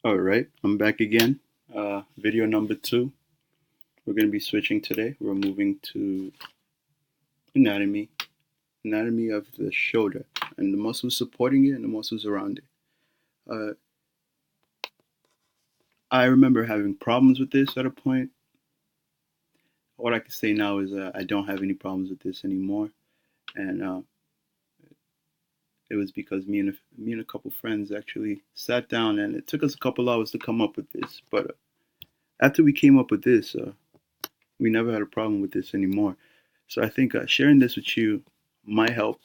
All right, I'm back again. Video number 2. We're going to be switching today. We're moving to anatomy, anatomy of the shoulder and the muscles supporting it and the muscles around it. Uh, I remember having problems with this at a point. What I can say now is I don't have any problems with this anymore, and it was because me and a couple friends actually sat down, and it took us a couple hours to come up with this. But after we came up with this, we never had a problem with this anymore. So I think sharing this with you might help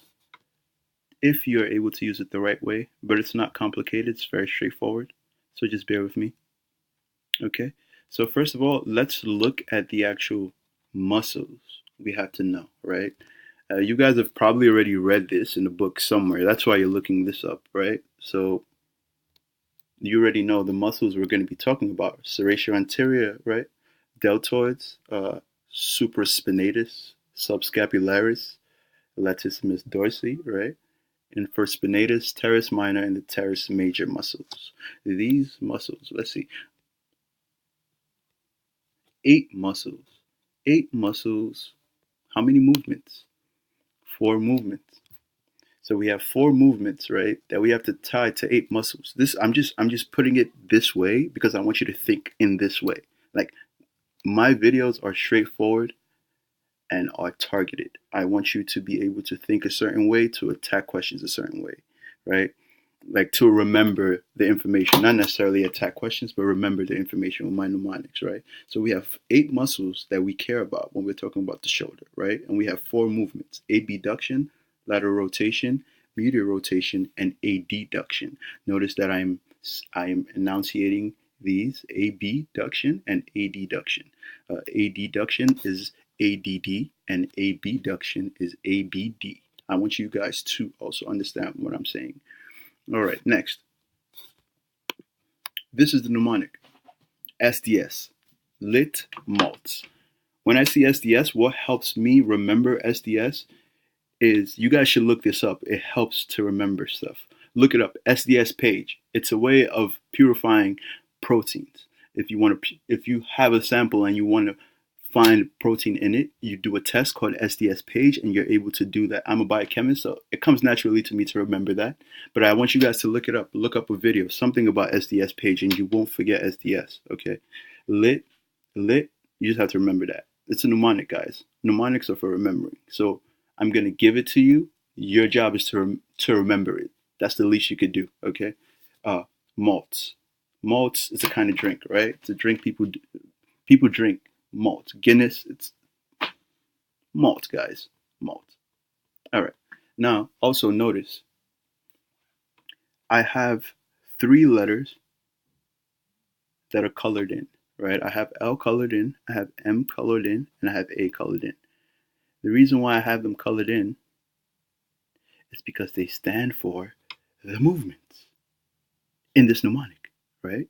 if you're able to use it the right way, but it's not complicated, it's very straightforward. So just bear with me. Okay. So first of all, let's look at the actual muscles we have to know, right? You guys have probably already read this in a book somewhere. That's why you're looking this up, right? So you already know the muscles we're going to be talking about. Serratio anterior, right? Deltoids, supraspinatus, subscapularis, latissimus dorsi, right? Infraspinatus, teres minor, and the teres major muscles. These muscles, let's see, 8 muscles. 8 muscles. How many movements? 4 movements. So we have 4 movements, right, that we have to tie to 8 muscles. This I'm just putting it this way because I want you to think in this way. Like my videos are straightforward and are targeted. I want you to be able to think a certain way, to attack questions a certain way, right? Like to remember the information, not necessarily attack questions, but remember the information with my mnemonics, right? So we have 8 muscles that we care about when we're talking about the shoulder, right? And we have 4 movements: abduction, lateral rotation, medial rotation, and adduction. Notice that I am enunciating these: abduction and adduction. Adduction is ADD and abduction is ABD. I want you guys to also understand what I'm saying. All right, next. This is the mnemonic. SDS, lit malts. When I see SDS, what helps me remember SDS is, you guys should look this up. It helps to remember stuff. Look it up, SDS page. It's a way of purifying proteins. If you have a sample and you want to find protein in it, you do a test called SDS page, and you're able to do that. I'm a biochemist, so it comes naturally to me to remember that. But I want you guys to look it up. Look up a video, something about SDS page, and you won't forget SDS. Okay, lit. You just have to remember that. It's a mnemonic, guys. Mnemonics are for remembering. So I'm gonna give it to you. Your job is to remember it. That's the least you could do. Okay. Malts. Malts is a kind of drink, right? It's a drink people drink. Malt. Guinness, it's malt, guys. Malt. All right. Now, also notice I have 3 letters that are colored in, right? I have L colored in, I have M colored in, and I have A colored in. The reason why I have them colored in is because they stand for the movements in this mnemonic, right?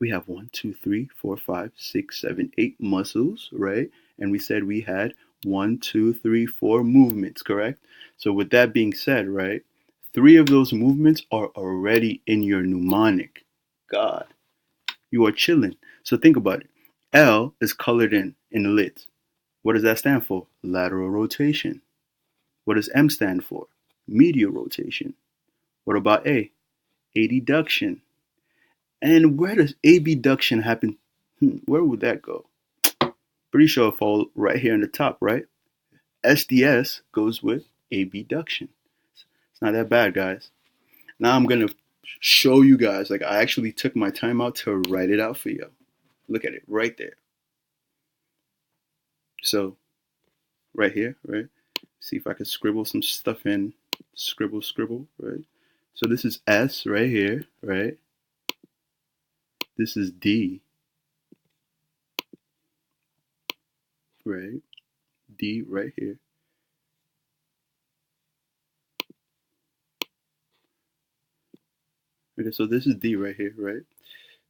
We have 1, 2, 3, 4, 5, 6, 7, 8 muscles, right? And we said we had 1, 2, 3, 4 movements, correct? So with that being said, right, 3 of those movements are already in your mnemonic. God, you are chilling. So think about it. L is colored in lit. What does that stand for? Lateral rotation. What does M stand for? Medial rotation. What about A? Adduction. And where does abduction happen? Where would that go? Pretty sure it'll fall right here in the top, right? SDS goes with abduction. It's not that bad, guys. Now I'm going to show you guys, like I actually took my time out to write it out for you. Look at it right there. So right here, right? See if I can scribble some stuff in. Scribble, right? So this is S right here, right? This is D, right? D right here. Okay, so this is D right here, right?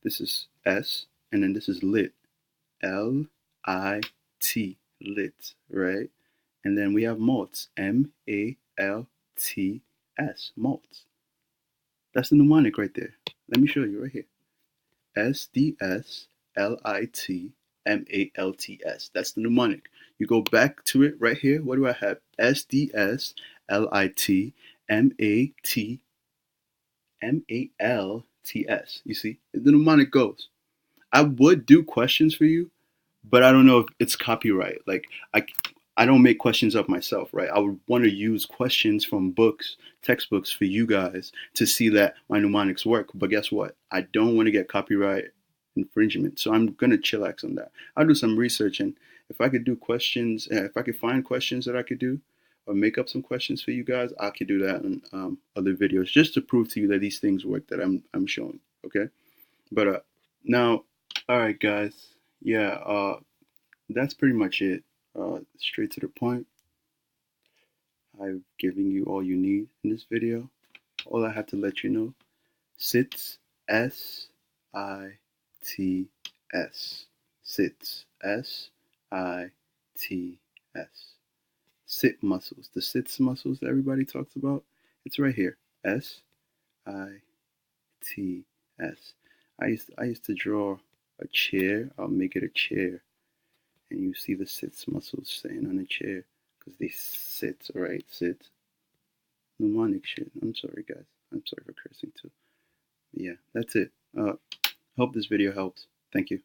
This is S, and then this is lit. L-I-T, lit, right? And then we have malts, M-A-L-T-S, malts. That's the mnemonic right there. Let me show you right here. SDSLITMALTS. That's the mnemonic. You go back to it right here. What do I have? SDSLITMALTS. You see, the mnemonic goes. I would do questions for you, but I don't know if it's copyright. Like I don't make questions up myself, right? I would want to use questions from books, textbooks for you guys to see that my mnemonics work. But guess what? I don't want to get copyright infringement, so I'm gonna chillax on that. I'll do some research, and if I could do questions, if I could find questions that I could do, or make up some questions for you guys, I could do that in other videos just to prove to you that these things work that I'm showing. Okay, but now, all right, guys, yeah, that's pretty much it. Straight to the point. I've given you all you need in this video. All I have to let you know, sits, S-I-T-S. Sits, S-I-T-S. Sit muscles. The sits muscles that everybody talks about, it's right here. S-I-T-S. I used to draw a chair. I'll make it a chair. And you see the sits muscles staying on the chair because they sit, right? Sit. Mnemonic shit. I'm sorry, guys. I'm sorry for cursing too. But yeah, that's it. Hope this video helps. Thank you.